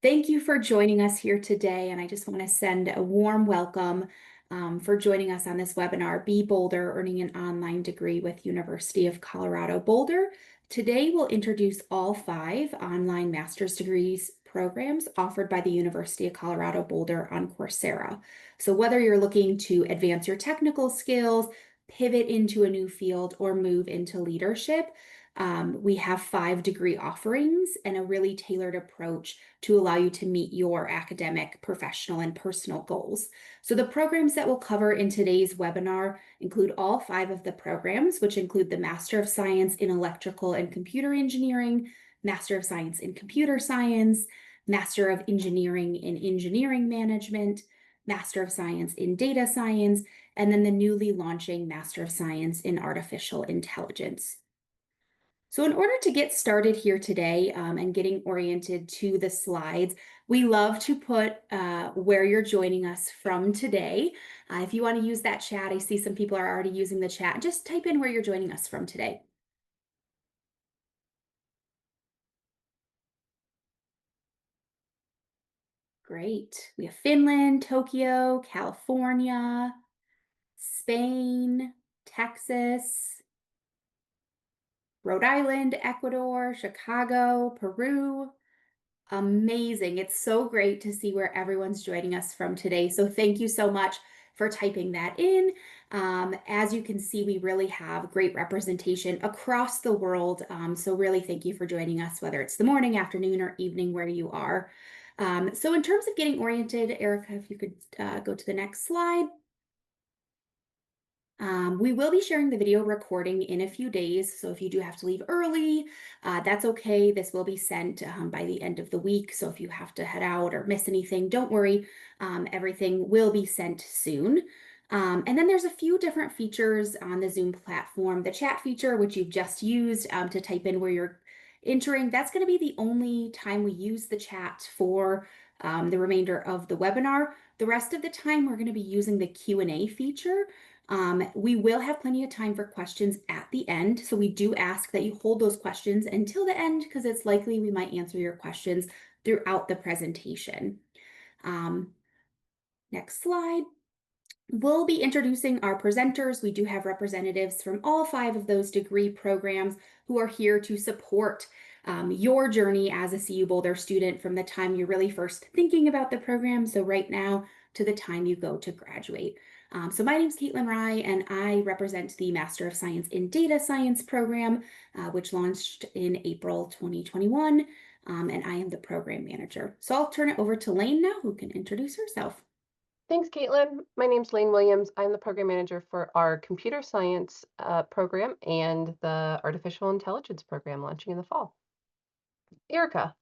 Thank you for joining us here today, and I just want to send a warm welcome for joining us on this webinar, Be Boulder, Earning an Online Degree with University of Colorado Boulder. Today, we'll introduce all 5 online master's degrees programs offered by the University of Colorado Boulder on Coursera. So whether you're looking to advance your technical skills, pivot into a new field, or move into leadership, we have 5 degree offerings and a really tailored approach to allow you to meet your academic, professional, and personal goals. So the programs that we'll cover in today's webinar include all 5 of the programs, which include the Master of Science in Electrical and Computer Engineering, Master of Science in Computer Science, Master of Engineering in Engineering Management, Master of Science in Data Science, and then the newly launching Master of Science in Artificial Intelligence. So in order to get started here today and getting oriented to the slides, we love to put where you're joining us from today. If you want to use that chat, I see some people are already using the chat. Just type in where you're joining us from today. Great. We have Finland, Tokyo, California, Spain, Texas, Rhode Island, Ecuador, Chicago, Peru. Amazing. It's so great to see where everyone's joining us from today. So thank you so much for typing that in. As you can see, we really have great representation across the world. So really thank you for joining us, whether it's the morning, afternoon, or evening where you are. So in terms of getting oriented, Erica, if you could go to the next slide. We will be sharing the video recording in a few days, so if you do have to leave early, that's okay. This will be sent by the end of the week, so if you have to head out or miss anything, don't worry. Everything will be sent soon. And then there's a few different features on the Zoom platform. The chat feature, which you've just used to type in where you're entering, that's going to be the only time we use the chat for the remainder of the webinar. The rest of the time, we're going to be using the Q&A feature. We will have plenty of time for questions at the end, so we do ask that you hold those questions until the end because it's likely we might answer your questions throughout the presentation. Next slide. We'll be introducing our presenters. We do have representatives from all 5 of those degree programs who are here to support your journey as a CU Boulder student from the time you're really first thinking about the program, so right now, to the time you go to graduate. So my name is Caitlin Rye, and I represent the Master of Science in Data Science program, which launched in April 2021, and I am the program manager. So I'll turn it over to Lane now, who can introduce herself. Thanks, Caitlin. My name's Lane Williams. I'm the program manager for our computer science program and the artificial intelligence program launching in the fall. Erica.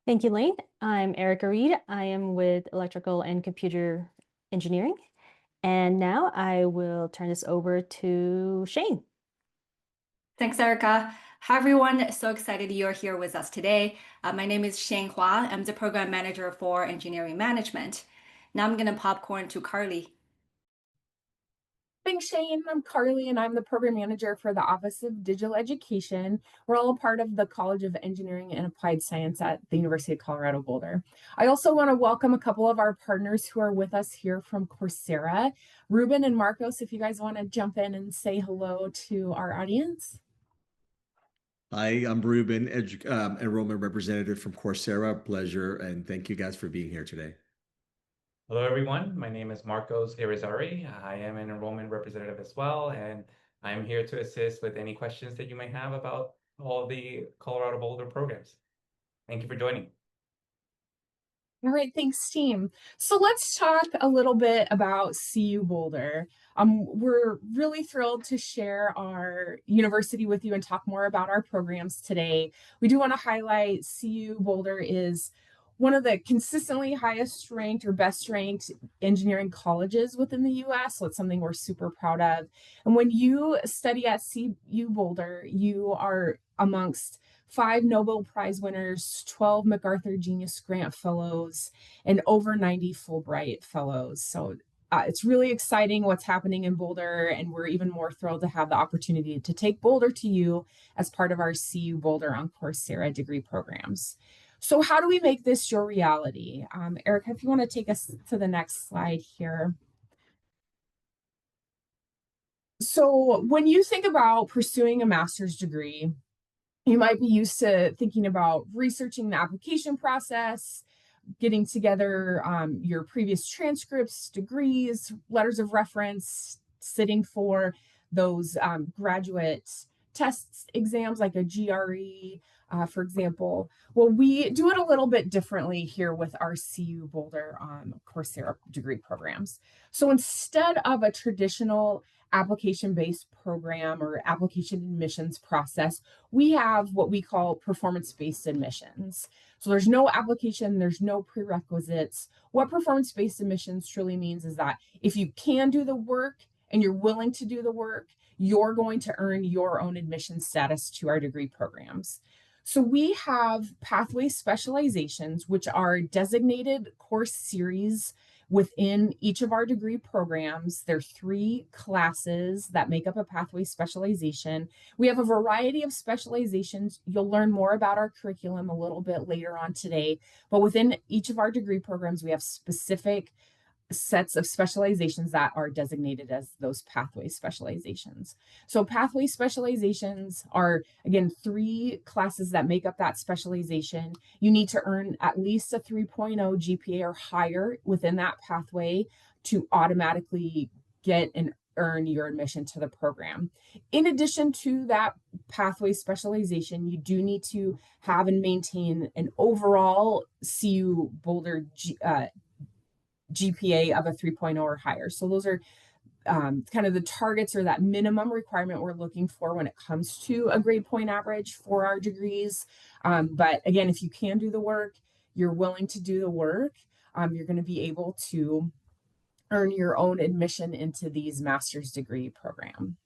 Thank you, Lane. I'm Erica Reed. I am with Electrical and Computer Engineering. And now I will turn this over to Shane. Thanks, Erica. Hi, everyone. So excited you're here with us today. My name is Shane Hua. I'm the program manager for engineering management. Now I'm going to popcorn to Carly. Thanks, Shane. I'm Carly, and I'm the program manager for the Office of Digital Education. We're all a part of the College of Engineering and Applied Science at the University of Colorado Boulder. I also want to welcome a couple of our partners who are with us here from Coursera. Ruben and Marcos, if you guys want to jump in and say hello to our audience. Hi, I'm Ruben, enrollment representative from Coursera. Pleasure, and thank you guys for being here today. Hello, everyone. My name is Marcos Irizarry. I am an enrollment representative as well, and I'm here to assist with any questions that you may have about all the Colorado Boulder programs. Thank you for joining. All right, thanks, team. So let's talk a little bit about CU Boulder. We're really thrilled to share our university with you and talk more about our programs today. We do want to highlight CU Boulder is one of the consistently highest ranked or best ranked engineering colleges within the US. So it's something we're super proud of. And when you study at CU Boulder, you are amongst 5 Nobel Prize winners, 12 MacArthur Genius Grant Fellows, and over 90 Fulbright Fellows. So it's really exciting what's happening in Boulder, and we're even more thrilled to have the opportunity to take Boulder to you as part of our CU Boulder on Coursera degree programs. So how do we make this your reality? Erica, if you want to take us to the next slide here. So when you think about pursuing a master's degree, you might be used to thinking about researching the application process, getting together your previous transcripts, degrees, letters of reference, sitting for those graduate tests exams like a GRE, for example. Well, we do it a little bit differently here with our CU Boulder Coursera degree programs. So instead of a traditional application-based program or application admissions process, we have what we call performance-based admissions. So there's no application, there's no prerequisites. What performance-based admissions truly means is that if you can do the work and you're willing to do the work, you're going to earn your own admission status to our degree programs. So we have pathway specializations, which are designated course series within each of our degree programs. There are 3 classes that make up a pathway specialization. We have a variety of specializations. You'll learn more about our curriculum a little bit later on today, but within each of our degree programs, we have specific sets of specializations that are designated as those pathway specializations. So pathway specializations are, again, 3 classes that make up that specialization. You need to earn at least a 3.0 GPA or higher within that pathway to automatically get and earn your admission to the program. In addition to that pathway specialization, you do need to have and maintain an overall CU Boulder GPA of a 3.0 or higher. So those are kind of the targets or that minimum requirement we're looking for when it comes to a grade point average for our degrees. But again, if you can do the work, you're willing to do the work, you're going to be able to earn your own admission into these master's degree program.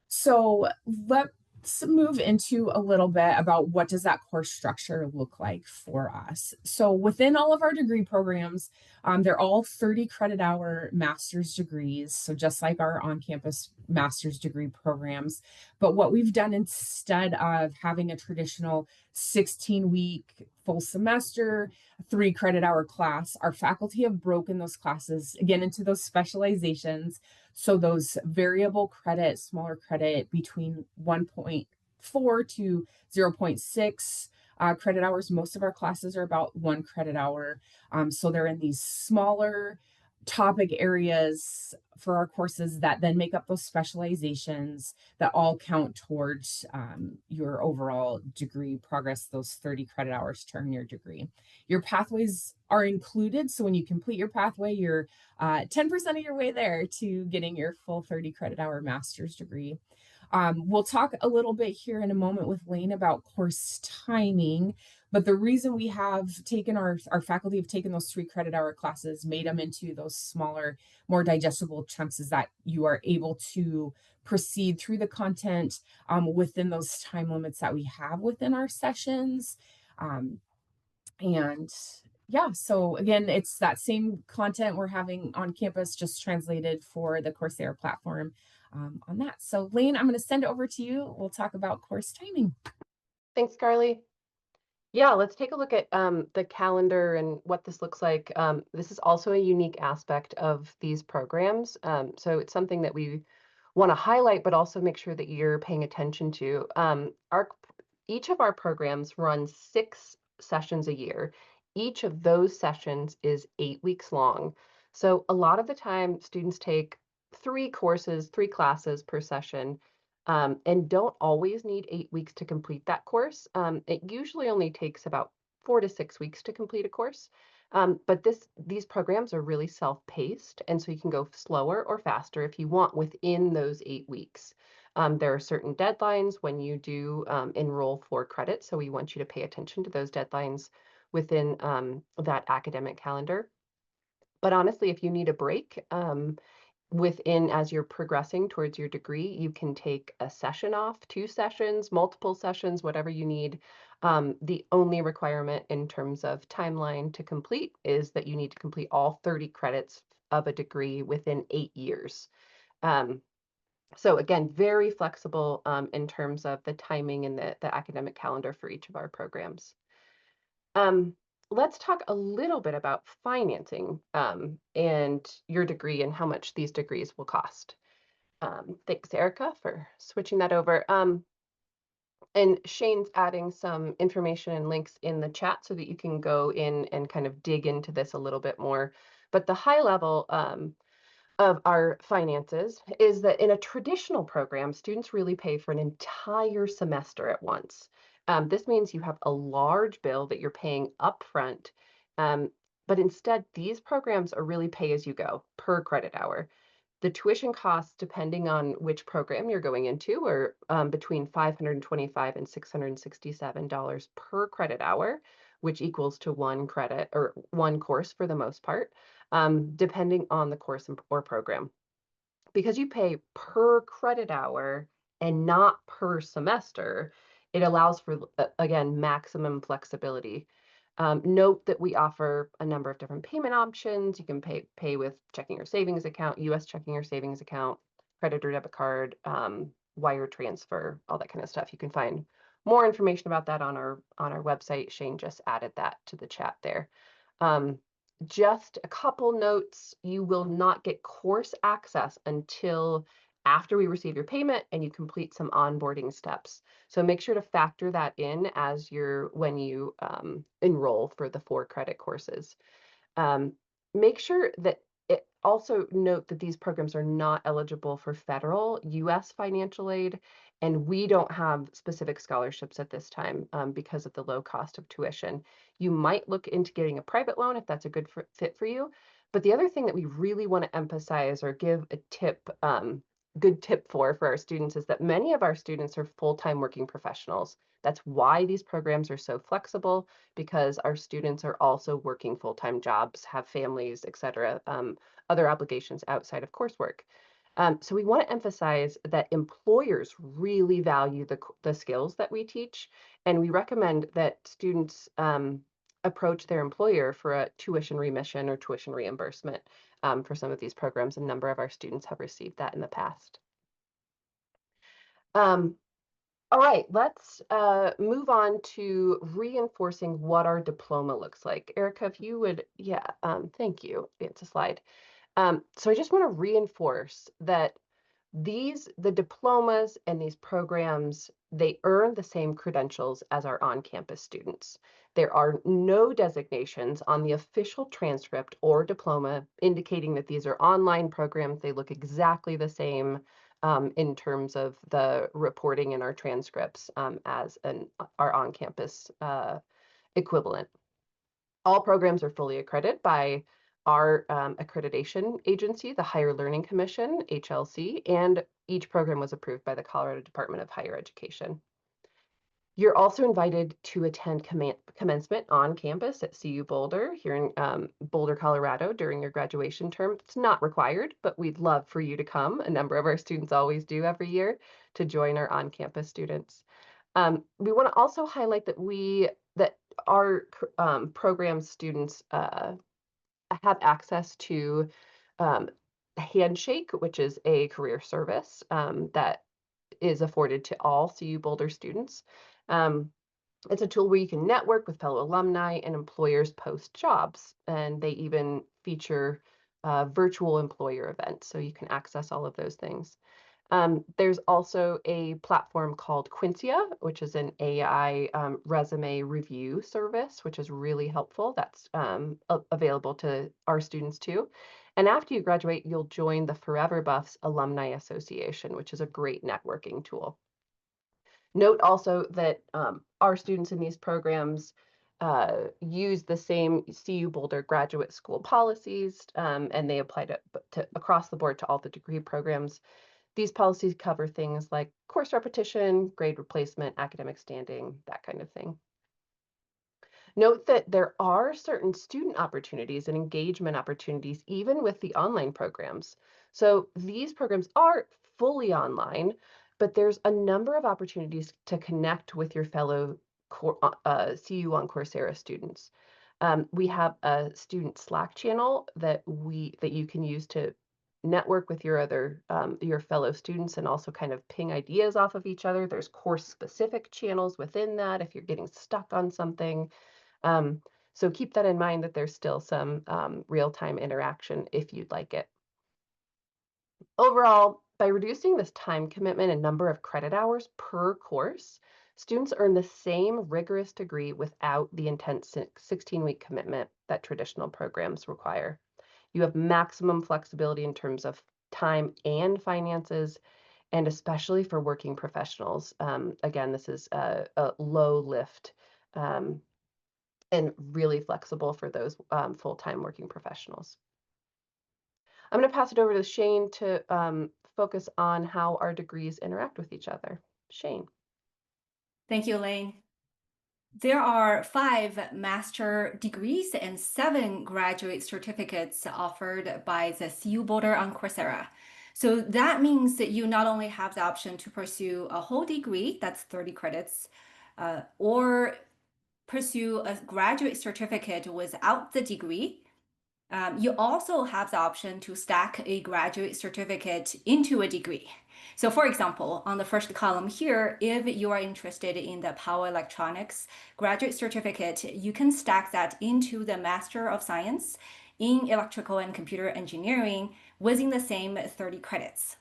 So let's move into a little bit about what does that course structure look like for us. So within all of our degree programs, they're all 30 credit hour master's degrees. So just like our on-campus master's degree programs. But what we've done instead of having a traditional 16-week full semester, 3 credit hour class, our faculty have broken those classes again into those specializations. So those variable credit, smaller credit between 1.4 to 0.6 credit hours. Most of our classes are about 1 credit hour. So they're in these smaller topic areas for our courses that then make up those specializations that all count towards your overall degree progress, those 30 credit hours to earn your degree. Your pathways are included. So when you complete your pathway, you're 10% of your way there to getting your full 30 credit hour master's degree. We'll talk a little bit here in a moment with Lane about course timing, but the reason we have taken our faculty have taken those 3 credit hour classes, made them into those smaller, more digestible chunks is that you are able to proceed through the content within those time limits that we have within our sessions. And yeah, so again, it's that same content we're having on campus, just translated for the Coursera platform on that. So Lane, I'm going to send it over to you. We'll talk about course timing. Thanks, Carly. Yeah, let's take a look at the calendar and what this looks like. This is also a unique aspect of these programs. So it's something that we want to highlight, but also make sure that you're paying attention to. Each of our programs runs 6 sessions a year. Each of those sessions is 8 weeks long. So a lot of the time, students take 3 courses, 3 classes per session. And don't always need 8 weeks to complete that course. It usually only takes about 4 to 6 weeks to complete a course. But these programs are really self-paced, and so you can go slower or faster if you want within those 8 weeks. There are certain deadlines when you do enroll for credit, so we want you to pay attention to those deadlines within that academic calendar. But honestly, if you need a break, as you're progressing towards your degree, you can take a session off, 2 sessions, multiple sessions, whatever you need. The only requirement in terms of timeline to complete is that you need to complete all 30 credits of a degree within 8 years. So again, very flexible in terms of the timing and the academic calendar for each of our programs. Let's talk a little bit about financing and your degree and how much these degrees will cost. Thanks, Erica, for switching that over. And Shane's adding some information and links in the chat so that you can go in and kind of dig into this a little bit more. But the high level of our finances is that in a traditional program, students really pay for an entire semester at once. This means you have a large bill that you're paying upfront, but instead these programs are really pay as you go per credit hour. The tuition costs, depending on which program you're going into, are between $525 and $667 per credit hour, which equals to one credit or one course for the most part, depending on the course or program. Because you pay per credit hour and not per semester, it allows for, again, maximum flexibility. Note that we offer a number of different payment options. You can pay with checking or savings account, US checking or savings account, credit or debit card, wire transfer, all that kind of stuff. You can find more information about that on our website. Shane just added that to the chat there. Just a couple notes, you will not get course access until after we receive your payment and you complete some onboarding steps. So make sure to factor that in as when you enroll for the 4 credit courses. Make sure that also note that these programs are not eligible for federal US financial aid, and we don't have specific scholarships at this time because of the low cost of tuition. You might look into getting a private loan if that's a good fit for you. But the other thing that we really want to emphasize or give a tip, good tip for our students is that many of our students are full-time working professionals. That's why these programs are so flexible, because our students are also working full-time jobs, have families, et cetera, other obligations outside of coursework. So we want to emphasize that employers really value the skills that we teach, and we recommend that students approach their employer for a tuition remission or tuition reimbursement for some of these programs. A number of our students have received that in the past. All right, let's move on to reinforcing what our diploma looks like. Erica, if you would, thank you. It's a slide. So I just want to reinforce that the diplomas and these programs, they earn the same credentials as our on-campus students. There are no designations on the official transcript or diploma indicating that these are online programs. They look exactly the same in terms of the reporting in our transcripts as our on-campus equivalent. All programs are fully accredited by our accreditation agency, the Higher Learning Commission, HLC, and each program was approved by the Colorado Department of Higher Education. You're also invited to attend commencement on campus at CU Boulder here in Boulder, Colorado during your graduation term. It's not required, but we'd love for you to come. A number of our students always do every year to join our on-campus students. We want to also highlight that our program students have access to Handshake, which is a career service that is afforded to all CU Boulder students. It's a tool where you can network with fellow alumni and employers post jobs, and they even feature virtual employer events, so you can access all of those things. There's also a platform called Quincia, which is an AI resume review service, which is really helpful. That's available to our students too. And after you graduate, you'll join the Forever Buffs Alumni Association, which is a great networking tool. Note also that our students in these programs use the same CU Boulder graduate school policies, and they apply to across the board to all the degree programs. These policies cover things like course repetition, grade replacement, academic standing, that kind of thing. Note that there are certain student opportunities and engagement opportunities even with the online programs. So these programs are fully online, but there's a number of opportunities to connect with your fellow CU on Coursera students. We have a student Slack channel that you can use to network with your other your fellow students and also kind of ping ideas off of each other. There's course specific channels within that if you're getting stuck on something. Um, so keep that in mind that there's still some real-time interaction if you'd like it. Overall, by reducing this time commitment and number of credit hours per course, students earn the same rigorous degree without the intense 16-week commitment that traditional programs require. You have maximum flexibility in terms of time and finances, and especially for working professionals. Again, this is a low lift and really flexible for those full-time working professionals. I'm going to pass it over to Shane to focus on how our degrees interact with each other. Shane. Thank you, Elaine. There are 5 master degrees and 7 graduate certificates offered by the CU Boulder on Coursera. So that means that you not only have the option to pursue a whole degree, that's 30 credits, or pursue a graduate certificate without the degree. You also have the option to stack a graduate certificate into a degree. So for example, on the first column here, if you are interested in the power electronics graduate certificate, you can stack that into the Master of Science in Electrical and Computer Engineering within the same 30 credits.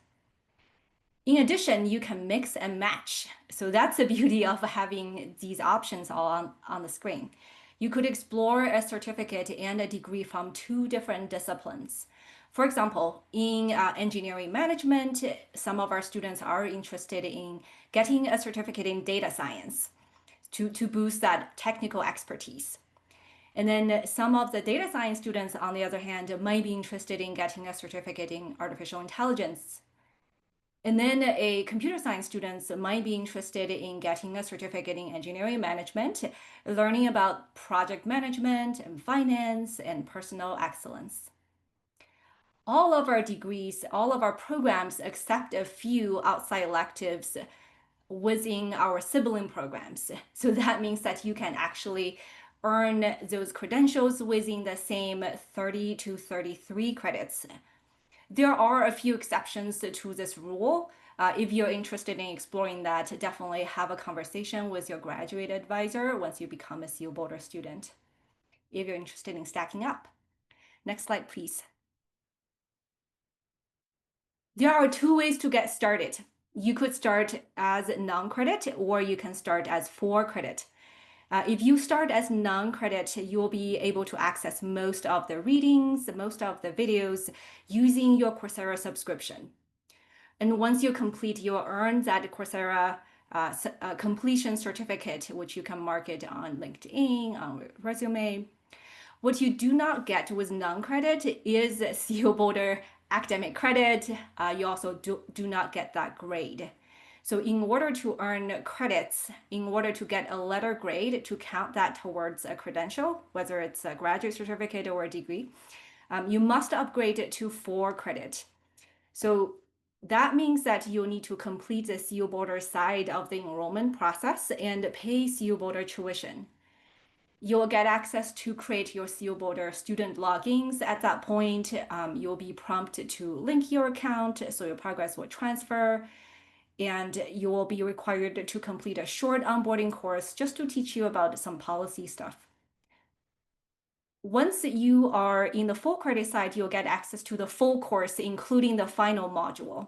In addition, you can mix and match. So that's the beauty of having these options all on the screen. You could explore a certificate and a degree from 2 different disciplines. For example, in engineering management, some of our students are interested in getting a certificate in data science to boost that technical expertise. And then some of the data science students, on the other hand, might be interested in getting a certificate in artificial intelligence. And then a computer science students might be interested in getting a certificate in engineering management, learning about project management and finance and personal excellence. All of our degrees, all of our programs, except a few outside electives within our sibling programs. So that means that you can actually earn those credentials within the same 30 to 33 credits. There are a few exceptions to this rule. If you're interested in exploring that, definitely have a conversation with your graduate advisor once you become a CU Boulder student, if you're interested in stacking up. Next slide, please. There are 2 ways to get started. You could start as non-credit or you can start as for credit. If you start as non-credit, you'll be able to access most of the readings, most of the videos using your Coursera subscription. And once you complete, you'll earn that Coursera completion certificate, which you can market on LinkedIn, on resume. What you do not get with non-credit is CU Boulder academic credit. You also do not get that grade. So in order to earn credits, in order to get a letter grade to count that towards a credential, whether it's a graduate certificate or a degree, you must upgrade it to 4 credit. So that means that you'll need to complete the CU Boulder side of the enrollment process and pay CU Boulder tuition. You'll get access to create your CU Boulder student logins. At that point, you'll be prompted to link your account so your progress will transfer. And you will be required to complete a short onboarding course just to teach you about some policy stuff. Once you are in the full credit side, you'll get access to the full course, including the final module.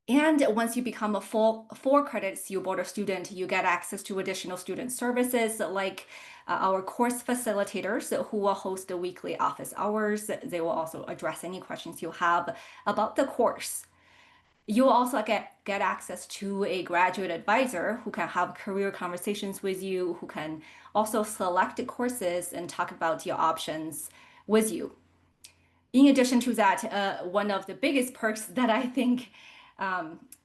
And once you become a full 4 credit CU Boulder student, you get access to additional student services like our course facilitators who will host the weekly office hours. They will also address any questions you have about the course. You'll also get access to a graduate advisor who can have career conversations with you, who can also select courses and talk about your options with you. In addition to that, one of the biggest perks that I think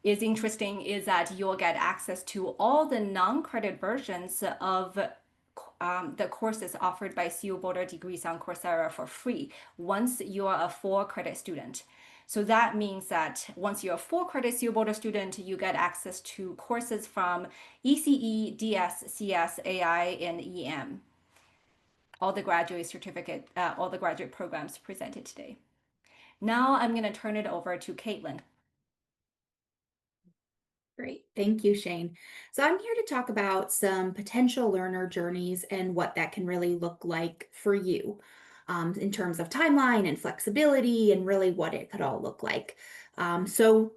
is interesting is that you'll get access to all the non-credit versions of the courses offered by CU Boulder degrees on Coursera for free once you are a 4 credit student. So that means that once you're a 4 credit CU Boulder student, you get access to courses from ECE, DS, CS, AI, and EM. all the all the graduate programs presented today. Now I'm going to turn it over to Caitlin. Great. Thank you, Shane. So I'm here to talk about some potential learner journeys and what that can really look like for you in terms of timeline and flexibility and really what it could all look like. For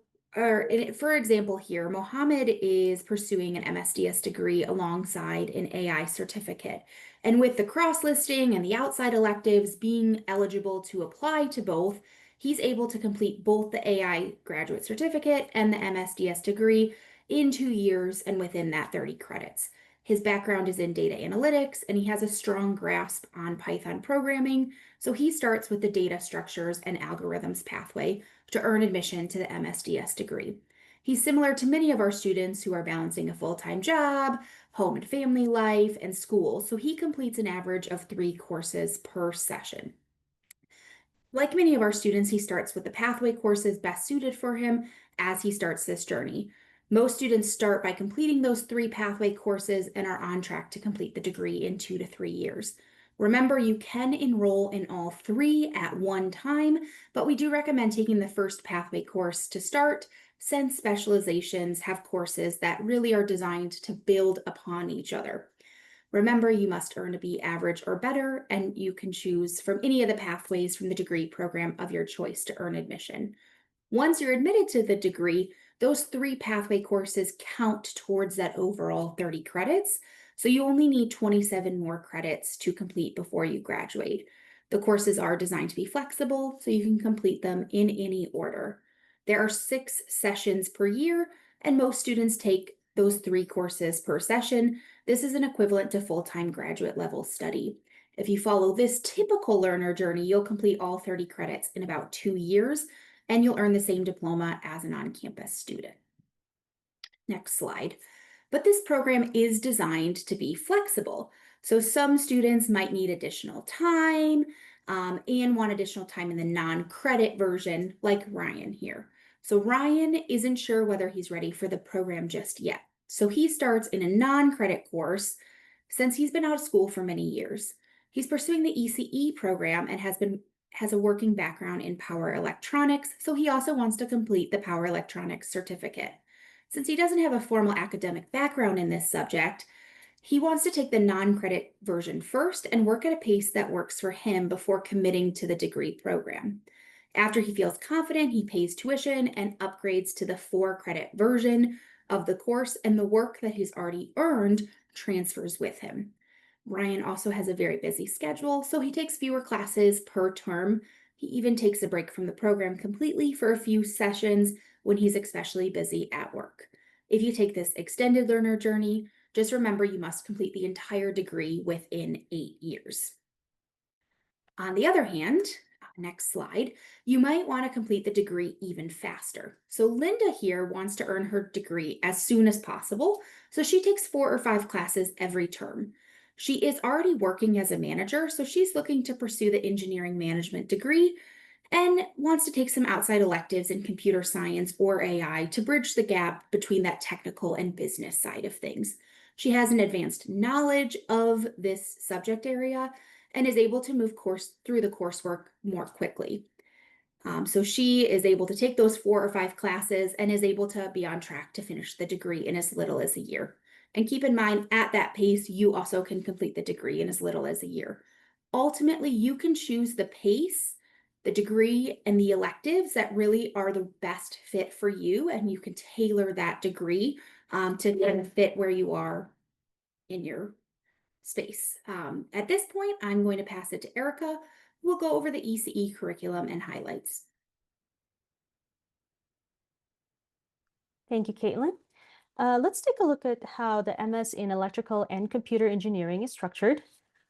example, here, Mohammed is pursuing an MSDS degree alongside an AI certificate. And with the cross-listing and the outside electives being eligible to apply to both, he's able to complete both the AI graduate certificate and the MSDS degree in 2 years and within that 30 credits. His background is in data analytics and he has a strong grasp on Python programming, so he starts with the data structures and algorithms pathway to earn admission to the MSDS degree. He's similar to many of our students who are balancing a full-time job, home and family life, and school, so he completes an average of 3 courses per session. Like many of our students, he starts with the pathway courses best suited for him as he starts this journey. Most students start by completing those 3 pathway courses and are on track to complete the degree in 2 to 3 years. Remember, you can enroll in all 3 at one time, but we do recommend taking the first pathway course to start, since specializations have courses that really are designed to build upon each other. Remember, you must earn a B average or better, and you can choose from any of the pathways from the degree program of your choice to earn admission. Once you're admitted to the degree, those 3 pathway courses count towards that overall 30 credits, so you only need 27 more credits to complete before you graduate. The courses are designed to be flexible, so you can complete them in any order. There are 6 sessions per year, and most students take those 3 courses per session. This is an equivalent to full-time graduate level study. If you follow this typical learner journey, you'll complete all 30 credits in about 2 years, and you'll earn the same diploma as an on-campus student. Next slide. But this program is designed to be flexible. So some students might need additional time and want additional time in the non-credit version, like Ryan here. So Ryan isn't sure whether he's ready for the program just yet. So he starts in a non-credit course since he's been out of school for many years. He's pursuing the ECE program and has a working background in power electronics, so he also wants to complete the power electronics certificate. Since he doesn't have a formal academic background in this subject, he wants to take the non-credit version first and work at a pace that works for him before committing to the degree program. After he feels confident, he pays tuition and upgrades to the 4-credit version of the course, and the work that he's already earned transfers with him. Ryan also has a very busy schedule, so he takes fewer classes per term. He even takes a break from the program completely for a few sessions when he's especially busy at work. If you take this extended learner journey, just remember you must complete the entire degree within 8 years. On the other hand, next slide, you might want to complete the degree even faster. So Linda here wants to earn her degree as soon as possible, so she takes 4 or 5 classes every term. She is already working as a manager, so she's looking to pursue the engineering management degree and wants to take some outside electives in computer science or AI to bridge the gap between that technical and business side of things. She has an advanced knowledge of this subject area and is able to move through the coursework more quickly. So she is able to take those 4 or 5 classes and is able to be on track to finish the degree in as little as a year. And keep in mind, at that pace, you also can complete the degree in as little as a year. Ultimately, you can choose the pace, the degree, and the electives that really are the best fit for you, and you can tailor that degree to kind of fit where you are in your space. At this point, I'm going to pass it to Erica, who will go over the ECE curriculum and highlights. Thank you, Caitlin. Let's take a look at how the MS in Electrical and Computer Engineering is structured.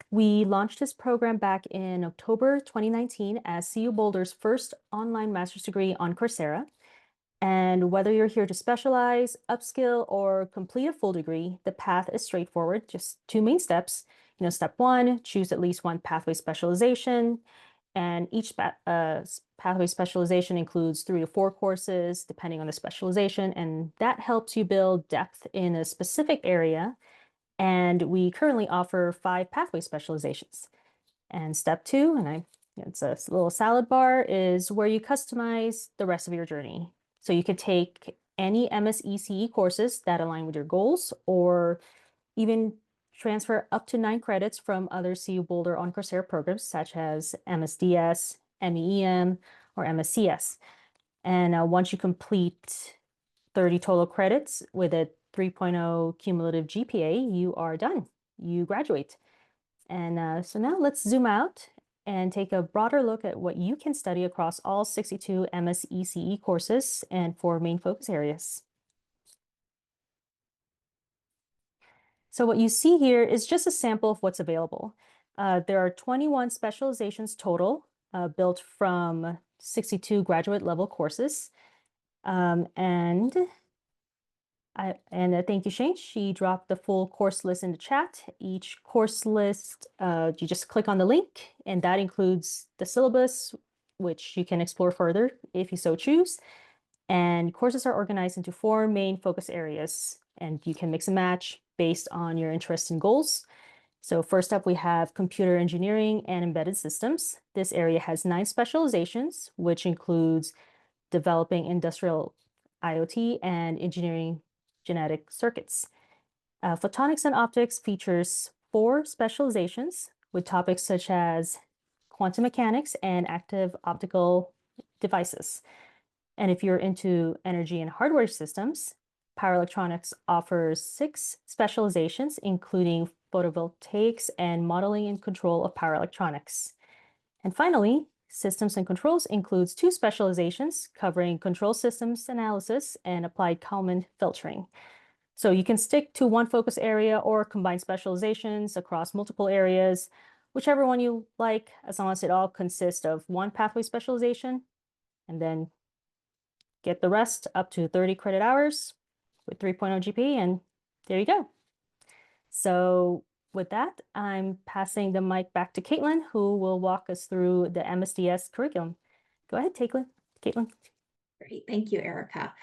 We launched this program back in October 2019 as CU Boulder's first online master's degree on Coursera. And whether you're here to specialize, upskill, or complete a full degree, the path is straightforward, just 2 main steps. Step 1, choose at least 1 pathway specialization. And each pathway specialization includes 3 to 4 courses, depending on the specialization. And that helps you build depth in a specific area. And we currently offer 5 pathway specializations. And step 2, and it's a little salad bar, is where you customize the rest of your journey. So you could take any MS-ECE courses that align with your goals, or even transfer up to 9 credits from other CU Boulder on Coursera programs, such as MSDS, MEEM, or MSCS. And once you complete 30 total credits with a 3.0 cumulative GPA, you are done. You graduate. And so now let's zoom out and take a broader look at what you can study across all 62 MS-ECE courses and 4 main focus areas. So what you see here is just a sample of what's available. There are 21 specializations total, built from 62 graduate level courses. And thank you, Shane. She dropped the full course list in the chat. Each course list, you just click on the link, and that includes the syllabus, which you can explore further if you so choose. And courses are organized into 4 main focus areas, and you can mix and match based on your interests and goals. So first up, we have computer engineering and embedded systems. This area has 9 specializations, which includes developing industrial IoT and engineering genetic circuits. Photonics and optics features 4 specializations with topics such as quantum mechanics and active optical devices. And if you're into energy and hardware systems, power electronics offers 6 specializations, including photovoltaics and modeling and control of power electronics. And finally, systems and controls includes 2 specializations covering control systems analysis and applied Kalman filtering. So you can stick to one focus area or combine specializations across multiple areas, whichever one you like, as long as it all consists of one pathway specialization, and then get the rest up to 30 credit hours with 3.0 GPA, and there you go. So with that, I'm passing the mic back to Caitlin, who will walk us through the MSDS curriculum. Go ahead, Caitlin. Great, thank you, Erica.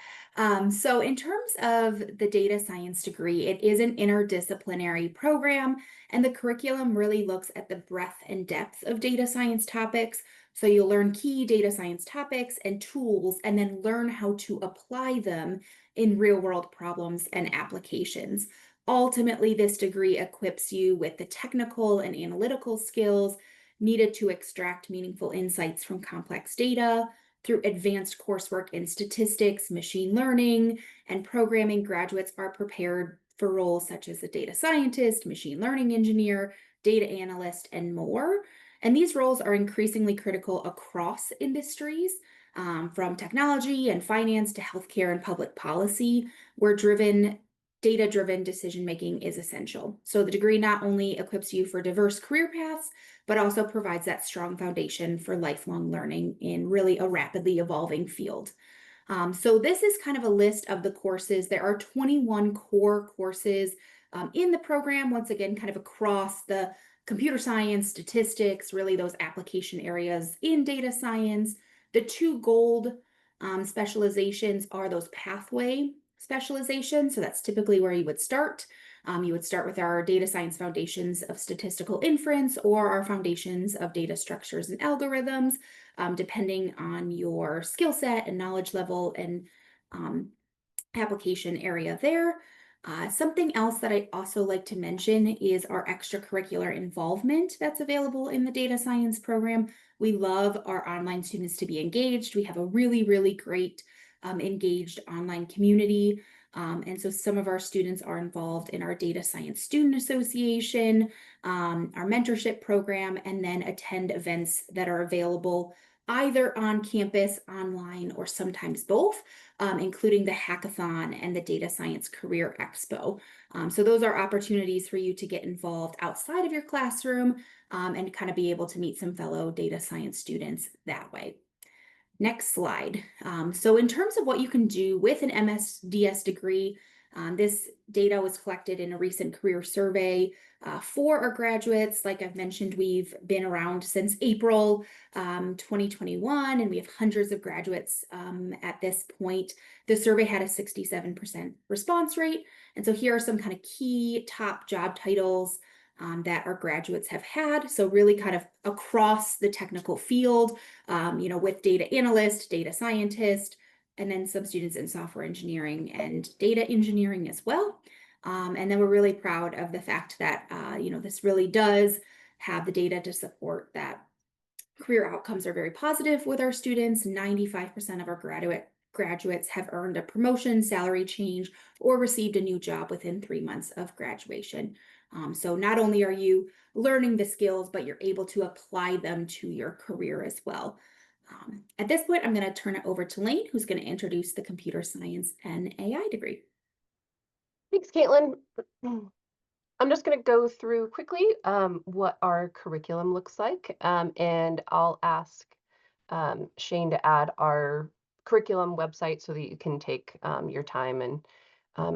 So in terms of the data science degree, it is an interdisciplinary program, and the curriculum really looks at the breadth and depth of data science topics. So you'll learn key data science topics and tools, and then learn how to apply them in real-world problems and applications. Ultimately, this degree equips you with the technical and analytical skills needed to extract meaningful insights from complex data. Through advanced coursework in statistics, machine learning, and programming, graduates are prepared for roles such as a data scientist, machine learning engineer, data analyst, and more. And these roles are increasingly critical across industries, from technology and finance to healthcare and public policy, where data-driven decision-making is essential. So the degree not only equips you for diverse career paths, but also provides that strong foundation for lifelong learning in really a rapidly evolving field. So this is kind of a list of the courses. There are 21 core courses in the program, once again, kind of across the computer science, statistics, really those application areas in data science. The 2 gold specializations are those pathway specializations. So that's typically where you would start. You would start with our data science foundations of statistical inference or our foundations of data structures and algorithms, depending on your skill set and knowledge level and application area there. Something else that I also like to mention is our extracurricular involvement that's available in the data science program. We love our online students to be engaged. We have a really, really great engaged online community. And so some of our students are involved in our Data Science Student Association, our mentorship program, and then attend events that are available either on campus, online, or sometimes both, including the hackathon and the Data Science Career Expo. So those are opportunities for you to get involved outside of your classroom and kind of be able to meet some fellow data science students that way. Next slide. So in terms of what you can do with an MSDS degree, this data was collected in a recent career survey for our graduates. Like I've mentioned, we've been around since April 2021, and we have hundreds of graduates at this point. The survey had a 67% response rate. And so here are some kind of key top job titles that our graduates have had. So really kind of across the technical field, with data analyst, data scientist, and then some students in software engineering and data engineering as well. And then we're really proud of the fact that, this really does have the data to support that career outcomes are very positive with our students. 95% of our graduates have earned a promotion, salary change, or received a new job within 3 months of graduation. So not only are you learning the skills, but you're able to apply them to your career as well. At this point, I'm going to turn it over to Lane, who's going to introduce the computer science and AI degree. Thanks, Caitlin. I'm just going to go through quickly what our curriculum looks like, and I'll ask Shane to add our curriculum website so that you can take your time and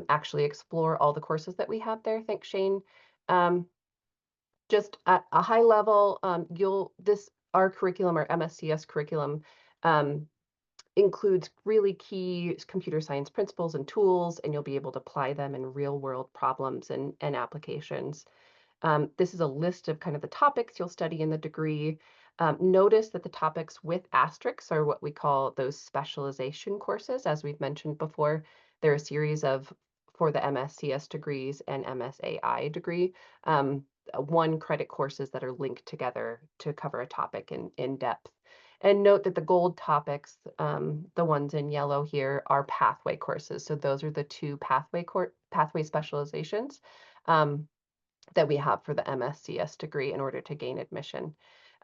actually explore all the courses that we have there. Thanks, Shane. Just at a high level, our curriculum, our MSCS curriculum, includes really key computer science principles and tools, and you'll be able to apply them in real world problems and applications. This is a list of kind of the topics you'll study in the degree. Notice that the topics with asterisks are what we call those specialization courses. As we've mentioned before, they're a series of, for the MSCS degrees and MSAI degree, 1 credit courses that are linked together to cover a topic in depth. And note that the gold topics, the ones in yellow here, are pathway courses. So those are the 2 pathway specializations that we have for the MSCS degree in order to gain admission.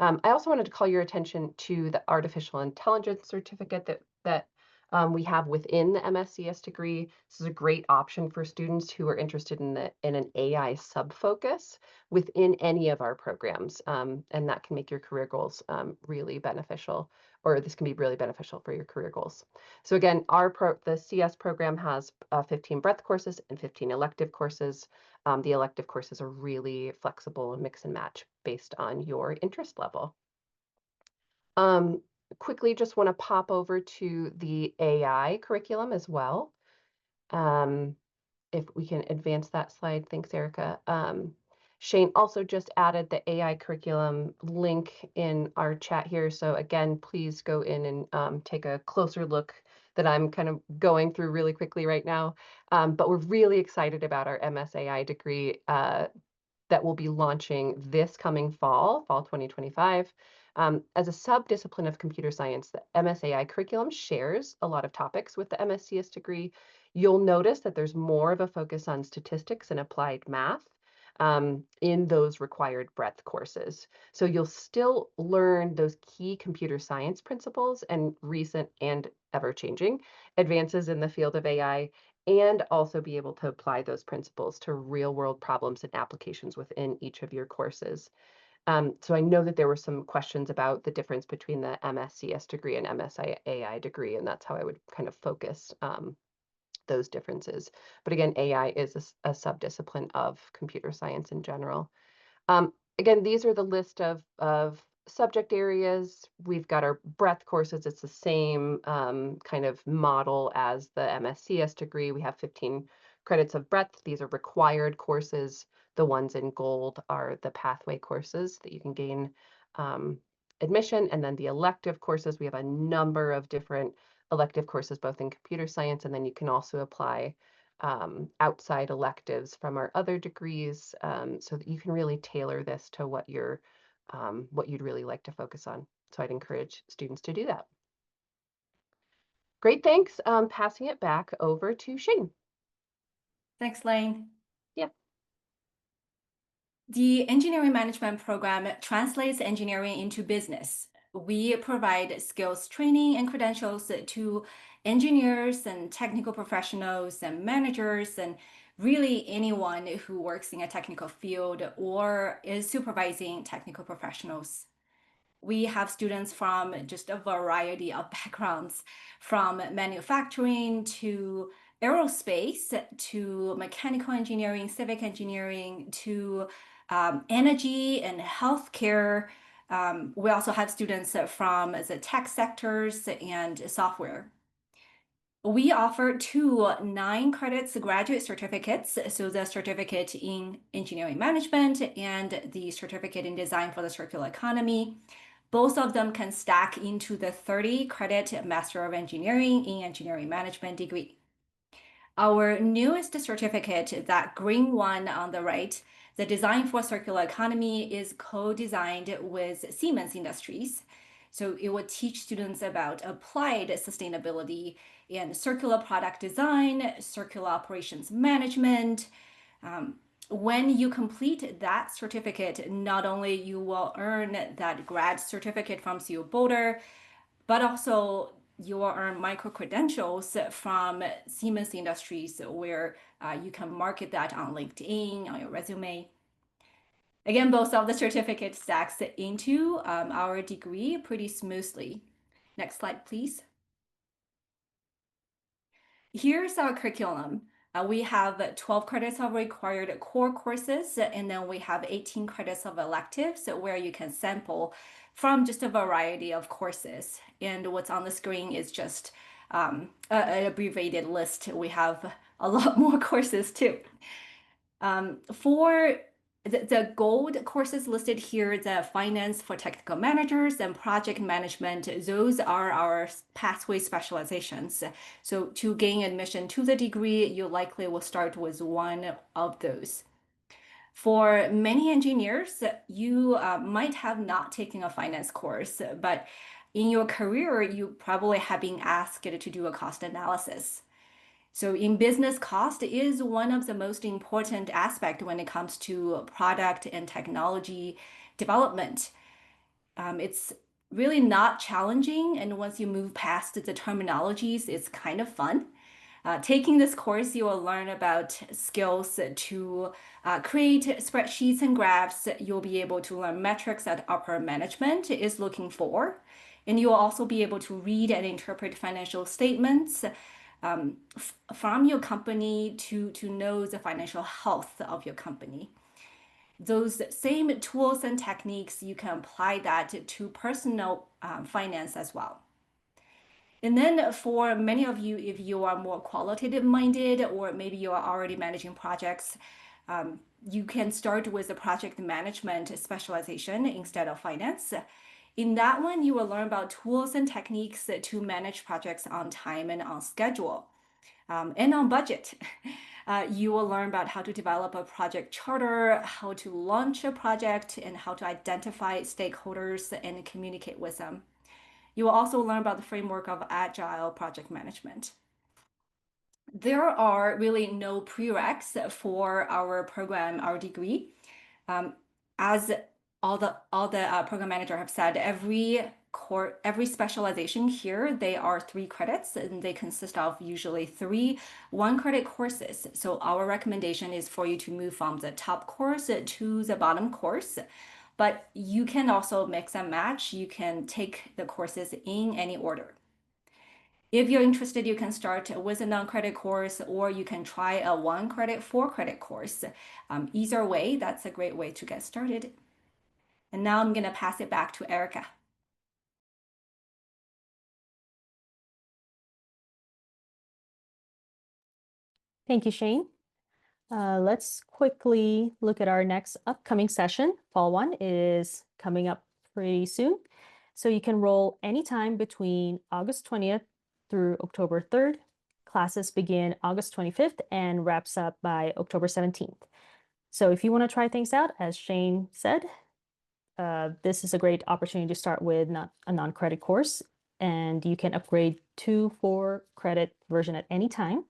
I also wanted to call your attention to the artificial intelligence certificate that we have within the MSCS degree. This is a great option for students who are interested in an AI sub-focus within any of our programs, and that can make your career goals really beneficial, or this can be really beneficial for your career goals. So again, the CS program has 15 breadth courses and 15 elective courses. The elective courses are really flexible and mix and match based on your interest level. Quickly, just want to pop over to the AI curriculum as well. If we can advance that slide. Thanks, Erica. Shane also just added the AI curriculum link in our chat here. So again, please go in and take a closer look that I'm kind of going through really quickly right now. But we're really excited about our MSAI degree that will be launching this coming fall 2025. As a sub-discipline of computer science, the MSAI curriculum shares a lot of topics with the MSCS degree. You'll notice that there's more of a focus on statistics and applied math in those required breadth courses. So you'll still learn those key computer science principles and recent and ever-changing advances in the field of AI, and also be able to apply those principles to real-world problems and applications within each of your courses. So I know that there were some questions about the difference between the MSCS degree and MSAI degree, and that's how I would kind of focus those differences. But again, AI is a sub-discipline of computer science in general. Again, these are the list of subject areas. We've got our breadth courses. It's the same kind of model as the MSCS degree. We have 15 credits of breadth. These are required courses. The ones in gold are the pathway courses that you can gain admission. And then the elective courses, we have a number of different elective courses, both in computer science, and then you can also apply outside electives from our other degrees, so that you can really tailor this to what you'd really like to focus on. So I'd encourage students to do that. Great, thanks. Passing it back over to Shane. Thanks, Lane. Yeah. The engineering management program translates engineering into business. We provide skills training and credentials to engineers and technical professionals and managers and really anyone who works in a technical field or is supervising technical professionals. We have students from just a variety of backgrounds, from manufacturing to aerospace to mechanical engineering, civic engineering to energy and healthcare. We also have students from the tech sectors and software. We offer two 9 credits graduate certificates. So the certificate in engineering management and the certificate in design for the circular economy. Both of them can stack into the 30 credit Master of Engineering in Engineering Management degree. Our newest certificate, that green one on the right, the Design for Circular Economy, is co-designed with Siemens Industries. So it will teach students about applied sustainability and circular product design, circular operations management. When you complete that certificate, not only you will earn that grad certificate from CU Boulder, but also you will earn micro credentials from Siemens Industries, where you can market that on LinkedIn, on your resume. Again, both of the certificates stacks into our degree pretty smoothly. Next slide, please. Here's our curriculum. We have 12 credits of required core courses, and then we have 18 credits of electives where you can sample from just a variety of courses. And what's on the screen is just an abbreviated list. We have a lot more courses too. For the gold courses listed here, the finance for technical managers and project management, those are our pathway specializations. So to gain admission to the degree, you likely will start with one of those. For many engineers, you might have not taken a finance course, but in your career, you probably have been asked to do a cost analysis. So in business, cost is one of the most important aspects when it comes to product and technology development. It's really not challenging, and once you move past the terminologies, it's kind of fun. Taking this course, you will learn about skills to create spreadsheets and graphs. You'll be able to learn metrics that upper management is looking for, and you'll also be able to read and interpret financial statements from your company to know the financial health of your company. Those same tools and techniques, you can apply that to personal finance as well. And then for many of you, if you are more qualitative minded, or maybe you are already managing projects, you can start with a project management specialization instead of finance. In that one, you will learn about tools and techniques to manage projects on time and on schedule, and on budget. You will learn about how to develop a project charter, how to launch a project, and how to identify stakeholders and communicate with them. You will also learn about the framework of agile project management. There are really no prereqs for our program, our degree. As all the program manager have said, every specialization here, they are 3 credits, and they consist of usually 3 1-credit courses. So our recommendation is for you to move from the top course to the bottom course. But you can also mix and match. You can take the courses in any order. If you're interested, you can start with a non-credit course, or you can try a 1-credit, 4-credit course. Either way, that's a great way to get started. And now I'm going to pass it back to Erica. Thank you, Shane. Let's quickly look at our next upcoming session. Fall 1 is coming up pretty soon. So you can enroll anytime between August 20th through October 3rd. Classes begin August 25th and wraps up by October 17th. So if you want to try things out, as Shane said, this is a great opportunity to start with a non-credit course, and you can upgrade to 4-credit version at any time.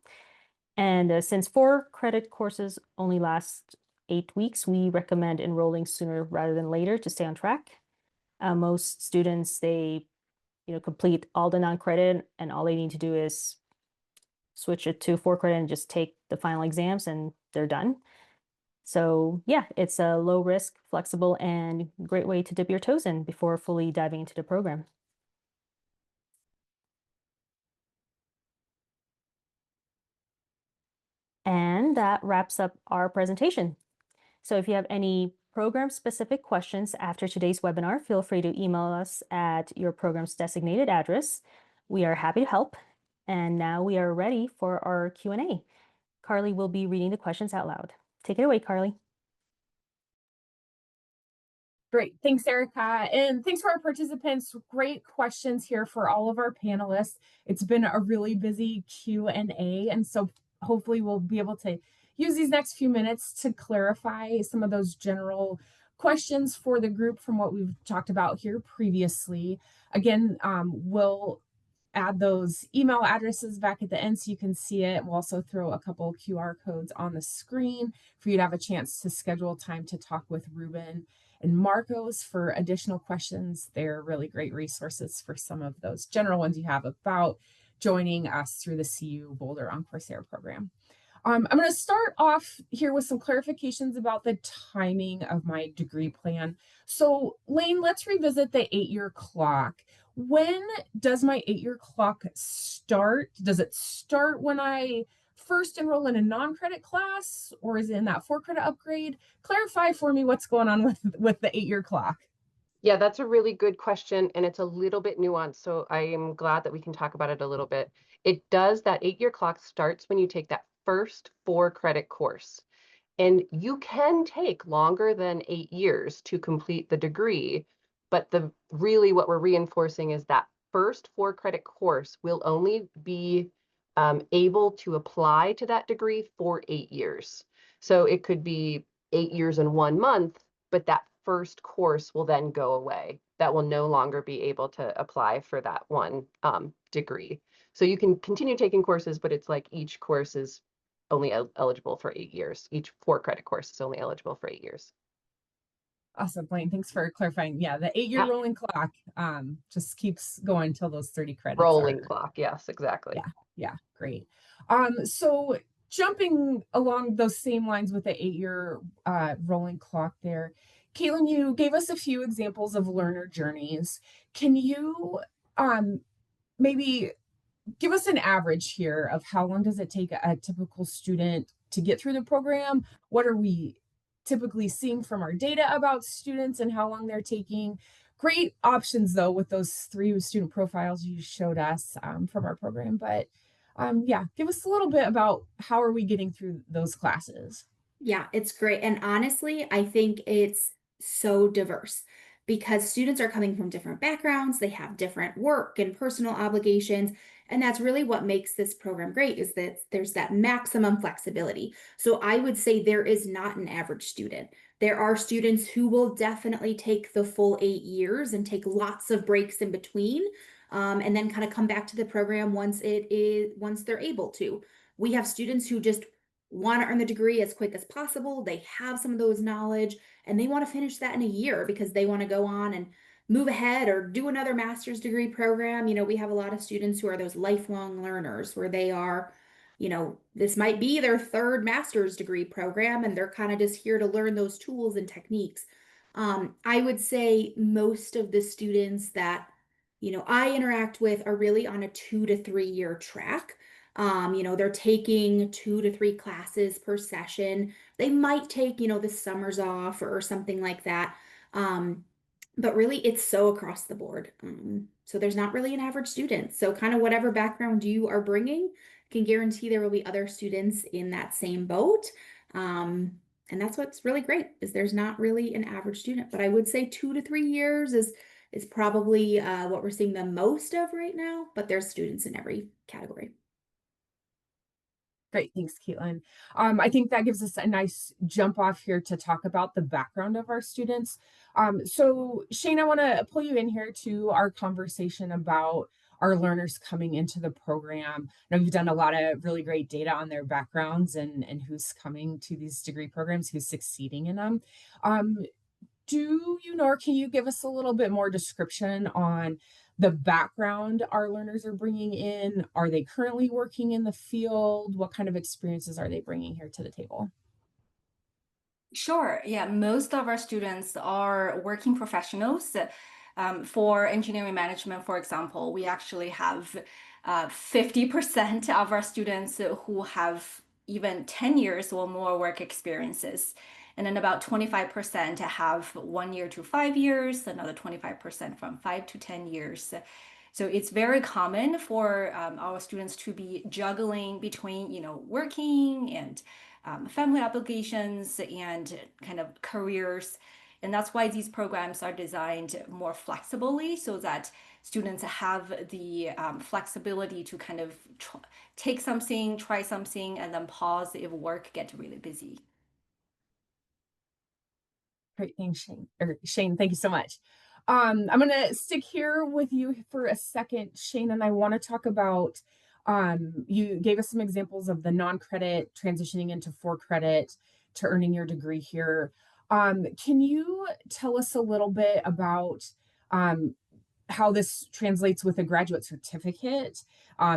And since 4-credit courses only last 8 weeks, we recommend enrolling sooner rather than later to stay on track. Most students, they complete all the non-credit, and all they need to do is switch it to 4-credit and just take the final exams, and they're done. So yeah, it's a low risk, flexible, and great way to dip your toes in before fully diving into the program. And that wraps up our presentation. So if you have any program-specific questions after today's webinar, feel free to email us at your program's designated address. We are happy to help. And now we are ready for our Q&A. Carly will be reading the questions out loud. Take it away, Carly. Great. Thanks, Erica. And thanks for our participants. Great questions here for all of our panelists. It's been a really busy Q&A, and so hopefully we'll be able to use these next few minutes to clarify some of those general questions for the group from what we've talked about here previously. Again, we'll add those email addresses back at the end so you can see it. We'll also throw a couple QR codes on the screen for you to have a chance to schedule time to talk with Ruben and Marcos for additional questions. They're really great resources for some of those general ones you have about joining us through the CU Boulder on Coursera program. I'm going to start off here with some clarifications about the timing of my degree plan. So Lane, let's revisit the 8-year clock. When does my 8-year clock start? Does it start when I first enroll in a non-credit class, or is it in that 4-credit upgrade? Clarify for me what's going on with the 8-year clock. Yeah, that's a really good question, and it's a little bit nuanced, so I am glad that we can talk about it a little bit. That 8-year clock starts when you take that first 4-credit course. And you can take longer than 8 years to complete the degree, but really what we're reinforcing is that first 4-credit course will only be able to apply to that degree for 8 years. So it could be 8 years and 1 month, but that first course will then go away. That will no longer be able to apply for that one degree. So you can continue taking courses, but it's like each course is only eligible for 8 years. Each 4-credit course is only eligible for 8 years. Awesome, Blaine. Thanks for clarifying. Yeah, the 8-year rolling clock just keeps going until those 30 credits. Rolling clock. Yes, exactly. Yeah, great. So jumping along those same lines with the 8-year rolling clock there, Caitlin, you gave us a few examples of learner journeys. Can you maybe give us an average here of how long does it take a typical student to get through the program? What are we typically seeing from our data about students and how long they're taking? Great options though with those 3 student profiles you showed us from our program. But yeah, give us a little bit about how are we getting through those classes? Yeah, it's great. And honestly, I think it's so diverse because students are coming from different backgrounds, they have different work and personal obligations, and that's really what makes this program great is that there's that maximum flexibility. So I would say there is not an average student. There are students who will definitely take the full 8 years and take lots of breaks in between, and then kind of come back to the program once they're able to. We have students who just want to earn the degree as quick as possible. They have some of those knowledge and they want to finish that in a year because they want to go on and move ahead or do another master's degree program. We have a lot of students who are those lifelong learners where they are, this might be their 3rd master's degree program and they're kind of just here to learn those tools and techniques. I would say most of the students that, I interact with are really on a 2 to 3 year track. They're taking 2 to 3 classes per session. They might take, the summers off or something like that. But really, it's so across the board. So there's not really an average student. So kind of whatever background you are bringing, can guarantee there will be other students in that same boat. And that's what's really great is there's not really an average student. But I would say 2 to 3 years is probably what we're seeing the most of right now. But there's students in every category. Great, thanks, Caitlin. I think that gives us a nice jump off here to talk about the background of our students. So Shane, I want to pull you in here to our conversation about our learners coming into the program. I know you've done a lot of really great data on their backgrounds and who's coming to these degree programs, who's succeeding in them. Do you know, or can you give us a little bit more description on the background our learners are bringing in? Are they currently working in the field? What kind of experiences are they bringing here to the table? Sure. Yeah, most of our students are working professionals. For engineering management, for example, we actually have 50% of our students who have even 10 years or more work experiences. And then about 25% have 1 year to 5 years, another 25% from 5 to 10 years. So it's very common for our students to be juggling between, working and family obligations and kind of careers. And that's why these programs are designed more flexibly so that students have the flexibility to kind of take something, try something, and then pause if work gets really busy. Great, thanks, Shane, thank you so much. I'm going to stick here with you for a second, Shane, and I want to talk about, you gave us some examples of the non-credit transitioning into for-credit to earning your degree here. Can you tell us a little bit about how this translates with a graduate certificate?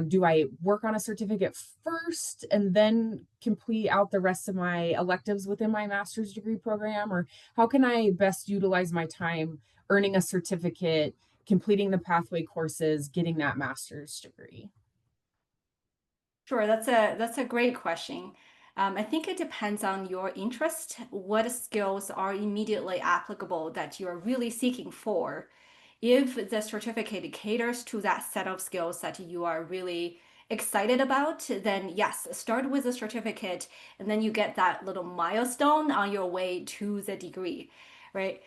Do I work on a certificate first and then complete out the rest of my electives within my master's degree program? Or how can I best utilize my time earning a certificate, completing the pathway courses, getting that master's degree? Sure, that's a great question. I think it depends on your interest, what skills are immediately applicable that you're really seeking for. If the certificate caters to that set of skills that you are really excited about, then yes, start with a certificate and then you get that little milestone on your way to the degree, right?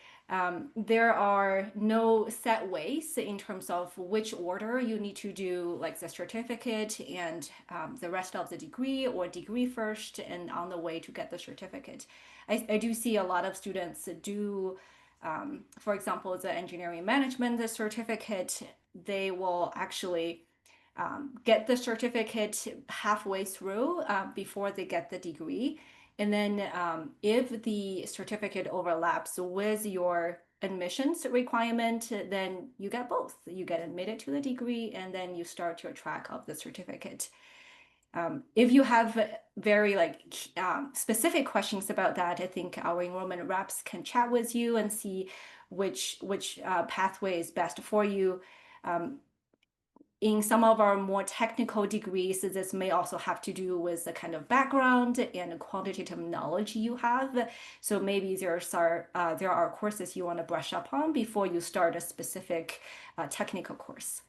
There are no set ways in terms of which order you need to do, like the certificate and the rest of the degree, or degree first and on the way to get the certificate. I do see a lot of students do, for example, the engineering management certificate, they will actually get the certificate halfway through before they get the degree. And then if the certificate overlaps with your admissions requirement, then you get both. You get admitted to the degree and then you start your track of the certificate. If you have very specific questions about that, I think our enrollment reps can chat with you and see which pathway is best for you. In some of our more technical degrees, this may also have to do with the kind of background and quantitative knowledge you have. So maybe there are courses you want to brush up on before you start a specific technical course.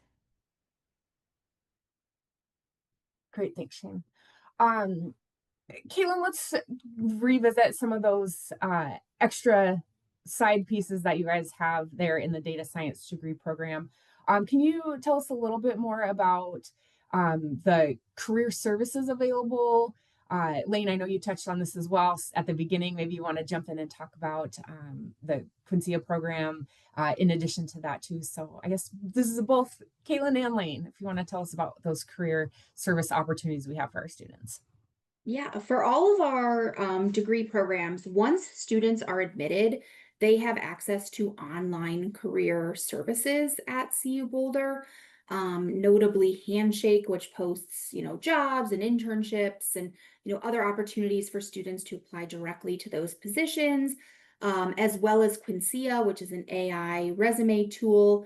Great, thanks, Shane. Caitlin, let's revisit some of those extra side pieces that you guys have there in the data science degree program. Can you tell us a little bit more about the career services available? Lane, I know you touched on this as well at the beginning. Maybe you want to jump in and talk about the Quincy program in addition to that too. So I guess this is both Caitlin and Lane, if you want to tell us about those career service opportunities we have for our students. Yeah, for all of our degree programs, once students are admitted, they have access to online career services at CU Boulder, notably Handshake, which posts, jobs and internships and, other opportunities for students to apply directly to those positions, as well as Quincia, which is an AI resume tool,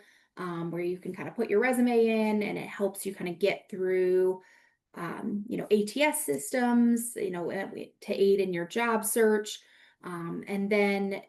where you can kind of put your resume in and it helps you kind of get through ATS systems, to aid in your job search. And then,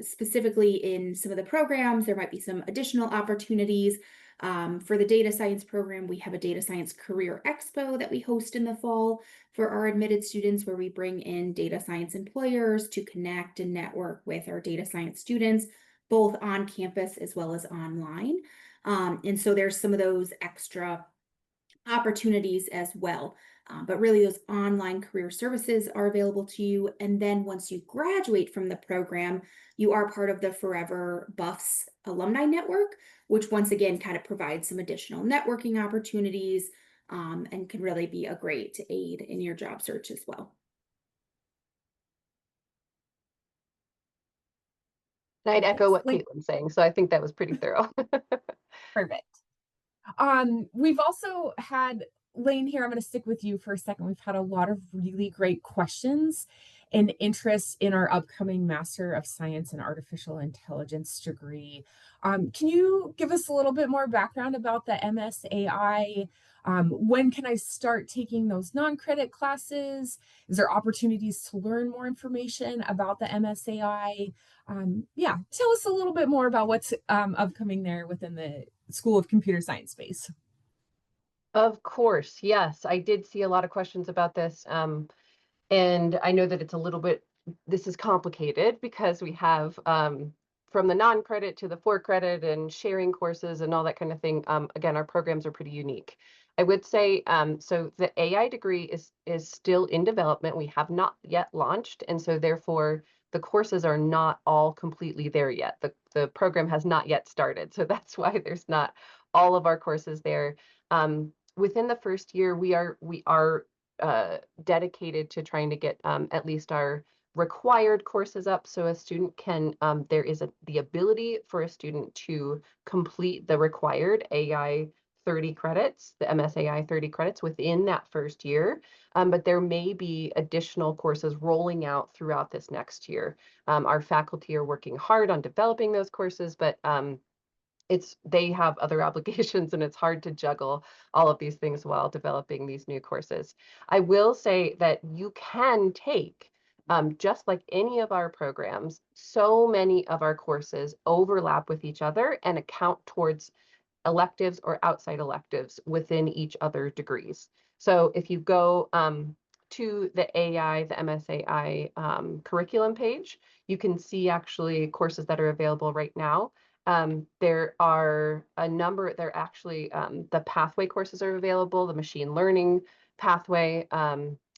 specifically in some of the programs, there might be some additional opportunities. For the data science program, we have a data science career expo that we host in the fall for our admitted students, where we bring in data science employers to connect and network with our data science students, both on campus as well as online. And so there's some of those extra opportunities as well. But really, those online career services are available to you. And then once you graduate from the program, you are part of the Forever Buffs alumni network, which once again kind of provides some additional networking opportunities, and can really be a great aid in your job search as well. I'd echo what Caitlin's saying, so I think that was pretty thorough. Perfect. We've also had Lane here. I'm going to stick with you for a second. We've had a lot of really great questions and interest in our upcoming Master of Science in Artificial Intelligence degree. Can you give us a little bit more background about the MSAI? When can I start taking those non-credit classes? Is there opportunities to learn more information about the MSAI? Yeah, tell us a little bit more about what's upcoming there within the School of Computer Science space. Of course, yes. I did see a lot of questions about this. And I know that it's a little bit, this is complicated because we have from the non-credit to the for-credit and sharing courses and all that kind of thing. Again, our programs are pretty unique. I would say, so the AI degree is still in development. We have not yet launched. And so therefore, the courses are not all completely there yet. The program has not yet started. So that's why there's not all of our courses there. Within the first year, we are dedicated to trying to get at least our required courses up, so a student can there is the ability for a student to complete the required AI 30 credits, the MSAI 30 credits within that first year, but there may be additional courses rolling out throughout this next year. Our faculty are working hard on developing those courses, but they have other obligations and it's hard to juggle all of these things while developing these new courses. I will say that you can take, just like any of our programs, so many of our courses overlap with each other and account towards electives or outside electives within each other degrees. So if you go to the AI, the MSAI curriculum page, you can see actually courses that are available right now. There are a number, they're actually, the pathway courses are available. The machine learning pathway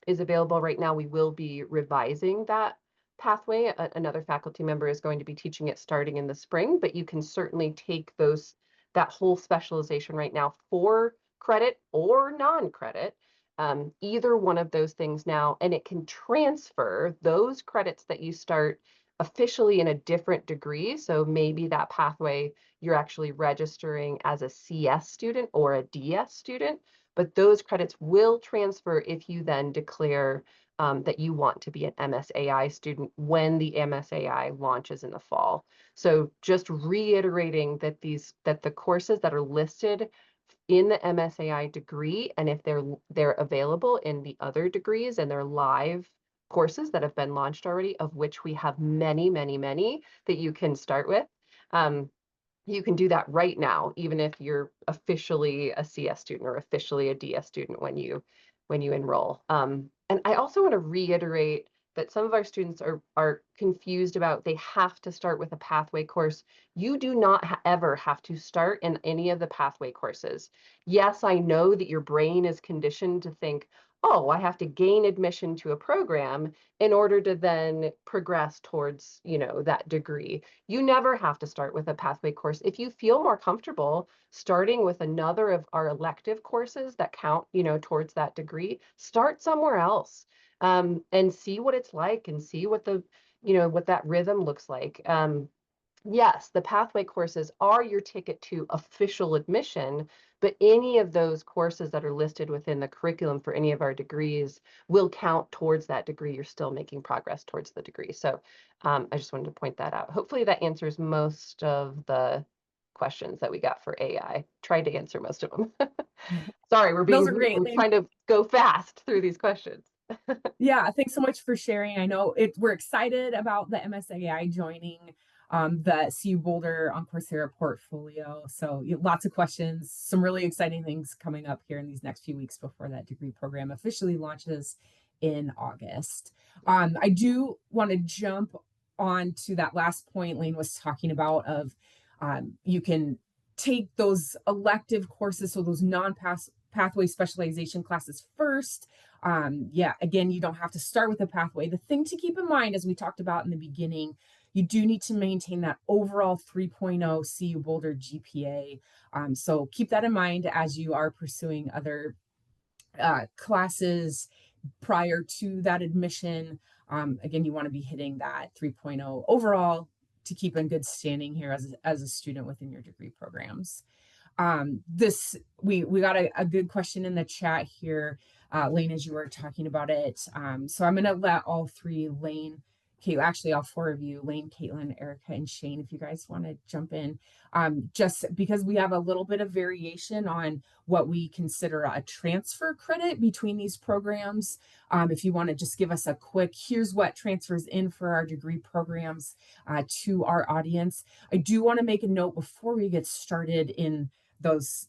is available right now. We will be revising that pathway. Another faculty member is going to be teaching it starting in the spring, but you can certainly take that whole specialization right now for credit or non-credit, either one of those things now, and it can transfer those credits that you start officially in a different degree. So maybe that pathway, you're actually registering as a CS student or a DS student, but those credits will transfer if you then declare that you want to be an MSAI student when the MSAI launches in the fall. So just reiterating that the courses that are listed in the MSAI degree, and if they're available in the other degrees and they're live courses that have been launched already, of which we have many, many, many that you can start with. You can do that right now, even if you're officially a CS student or officially a DS student when you enroll. And I also want to reiterate that some of our students are confused about they have to start with a pathway course. You do not ever have to start in any of the pathway courses. Yes, I know that your brain is conditioned to think, oh, I have to gain admission to a program in order to then progress towards, that degree. You never have to start with a pathway course. If you feel more comfortable starting with another of our elective courses that count, towards that degree, start somewhere else, and see what it's like and see what what that rhythm looks like. Yes, the pathway courses are your ticket to official admission, but any of those courses that are listed within the curriculum for any of our degrees will count towards that degree. You're still making progress towards the degree. So I just wanted to point that out. Hopefully that answers most of the questions that we got for AI. Tried to answer most of them. Sorry, Those are great. we're trying to go fast through these questions. Yeah, thanks so much for sharing. I know we're excited about the MSAI joining the CU Boulder on Coursera portfolio. So lots of questions, some really exciting things coming up here in these next few weeks before that degree program officially launches in August. I do want to jump on to that last point Lane was talking about of you can take those elective courses, so those non-pathway specialization classes first. Again, you don't have to start with a pathway. The thing to keep in mind, as we talked about in the beginning, you do need to maintain that overall 3.0 CU Boulder GPA. So keep that in mind as you are pursuing other classes prior to that admission. Again, you want to be hitting that 3.0 overall to keep in good standing here as a student within your degree programs. We got a good question in the chat here, Lane, as you were talking about it. So I'm going to let all three, Lane, actually all four of you, Lane, Caitlin, Erica, and Shane, if you guys want to jump in, just because we have a little bit of variation on what we consider a transfer credit between these programs. If you want to just give us a quick, here's what transfers in for our degree programs to our audience. I do want to make a note before we get started in those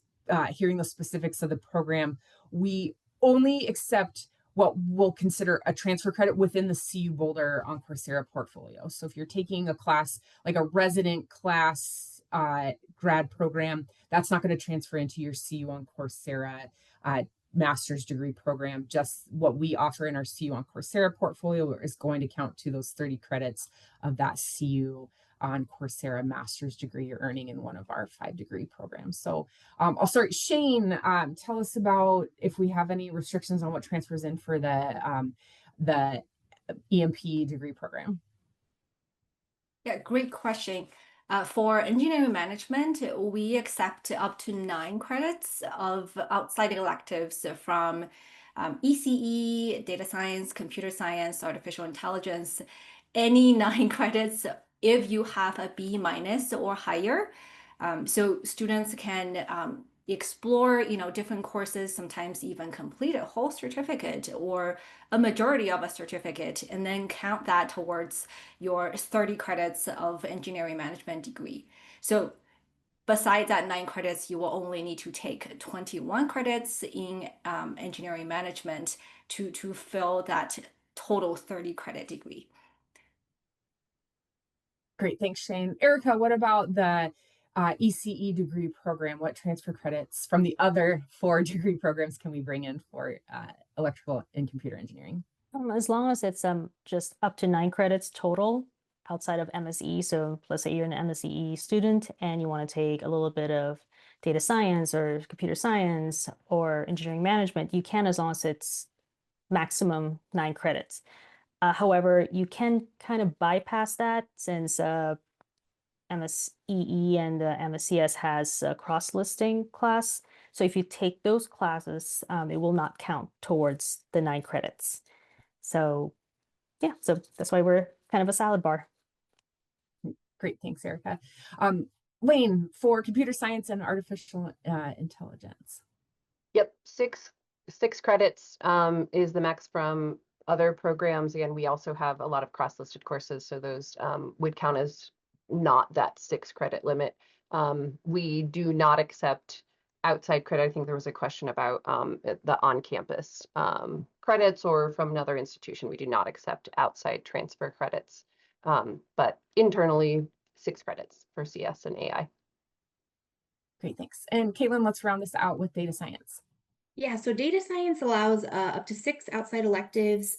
hearing the specifics of the program, we only accept what we'll consider a transfer credit within the CU Boulder on Coursera portfolio. So if you're taking a class like a resident class grad program, that's not going to transfer into your CU on Coursera master's degree program. Just what we offer in our CU on Coursera portfolio is going to count to those 30 credits of that CU on Coursera master's degree you're earning in one of our 5-degree programs. So I'll start. Shane, tell us about if we have any restrictions on what transfers in for the EMP degree program. Yeah, great question. For engineering management, we accept up to 9 credits of outside electives from ECE, data science, computer science, artificial intelligence, any 9 credits if you have a B- or higher. So students can explore, different courses, sometimes even complete a whole certificate or a majority of a certificate, and then count that towards your 30 credits of engineering management degree. So besides that 9 credits, you will only need to take 21 credits in engineering management to fill that total 30 credit degree. Great, thanks, Shane. Erica, what about the ECE degree program? What transfer credits from the other 4 degree programs can we bring in for electrical and computer engineering? As long as it's just up to 9 credits total outside of MSE. So let's say you're an MSE student and you want to take a little bit of data science or computer science or engineering management, you can, as long as it's maximum 9 credits. However, you can kind of bypass that since MSEE and MSCS has a cross-listing class. So if you take those classes, it will not count towards the 9 credits. So yeah, so that's why we're kind of a salad bar. Great, thanks, Erica. Lane, for computer science and artificial intelligence. Yep, six credits is the max from other programs. Again, we also have a lot of cross-listed courses, so those would count as not that 6 credit limit. We do not accept outside credit. I think there was a question about the on-campus credits or from another institution. We do not accept outside transfer credits, but internally 6 credits for CS and AI. Great, thanks. And Caitlin, let's round this out with data science. Yeah, so data science allows up to 6 outside electives.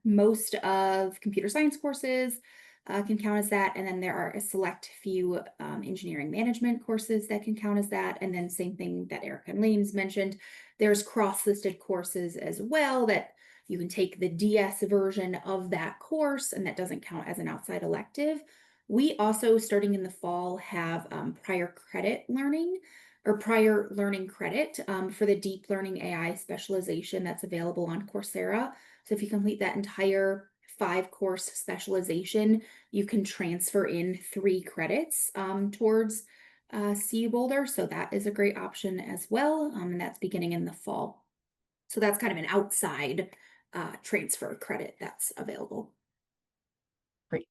Most of computer science courses can count as that. And then there are a select few engineering management courses that can count as that. And then same thing that Erica and Lane's mentioned, there's cross-listed courses as well that you can take the DS version of that course, and that doesn't count as an outside elective. We also, starting in the fall, have prior credit learning or prior learning credit for the deep learning AI specialization that's available on Coursera. So if you complete that entire 5-course specialization, you can transfer in 3 credits towards CU Boulder. So that is a great option as well. And that's beginning in the fall. So that's kind of an outside transfer credit that's available. Great.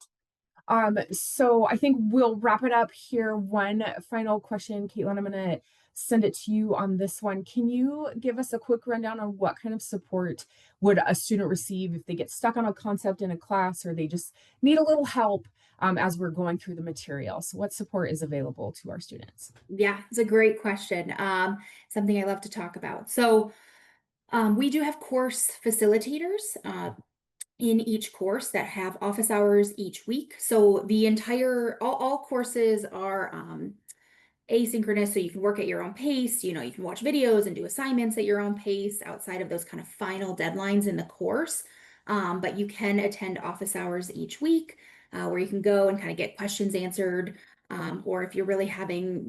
So I think we'll wrap it up here. One final question, Caitlin, I'm going to send it to you on this one. Can you give us a quick rundown on what kind of support would a student receive if they get stuck on a concept in a class or they just need a little help as we're going through the material? So what support is available to our students? Yeah, it's a great question. Something I love to talk about. So we do have course facilitators in each course that have office hours each week. So the entire, all courses are asynchronous, so you can work at your own pace. You can watch videos and do assignments at your own pace outside of those kind of final deadlines in the course. But you can attend office hours each week where you can go and kind of get questions answered. Or if you're really having,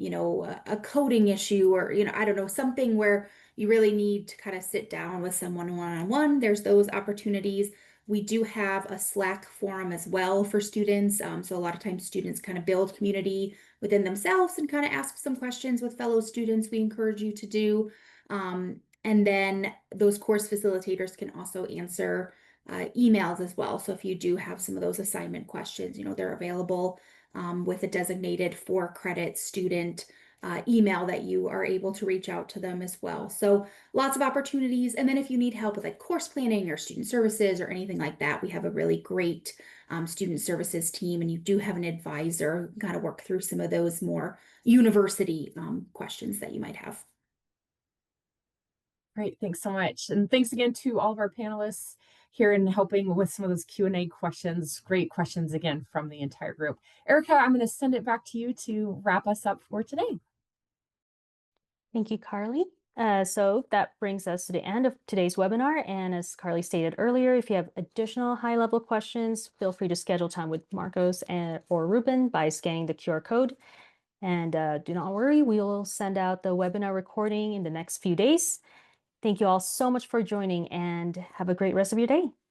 a coding issue or, I don't know, something where you really need to kind of sit down with someone one-on-one, there's those opportunities. We do have a Slack forum as well for students. So a lot of times students kind of build community within themselves and kind of ask some questions with fellow students. We encourage you to do. And then those course facilitators can also answer emails as well. So if you do have some of those assignment questions, they're available with a designated 4-credit student email that you are able to reach out to them as well. So lots of opportunities. And then if you need help with like course planning or student services or anything like that, we have a really great student services team, and you do have an advisor kind of work through some of those more university questions that you might have. Great, thanks so much. And thanks again to all of our panelists here in helping with some of those Q&A questions. Great questions again from the entire group. Erica, I'm going to send it back to you to wrap us up for today. Thank you, Carly. So that brings us to the end of today's webinar. And as Carly stated earlier, if you have additional high-level questions, feel free to schedule time with Marcos or Ruben by scanning the QR code. And do not worry, we will send out the webinar recording in the next few days. Thank you all so much for joining, and have a great rest of your day.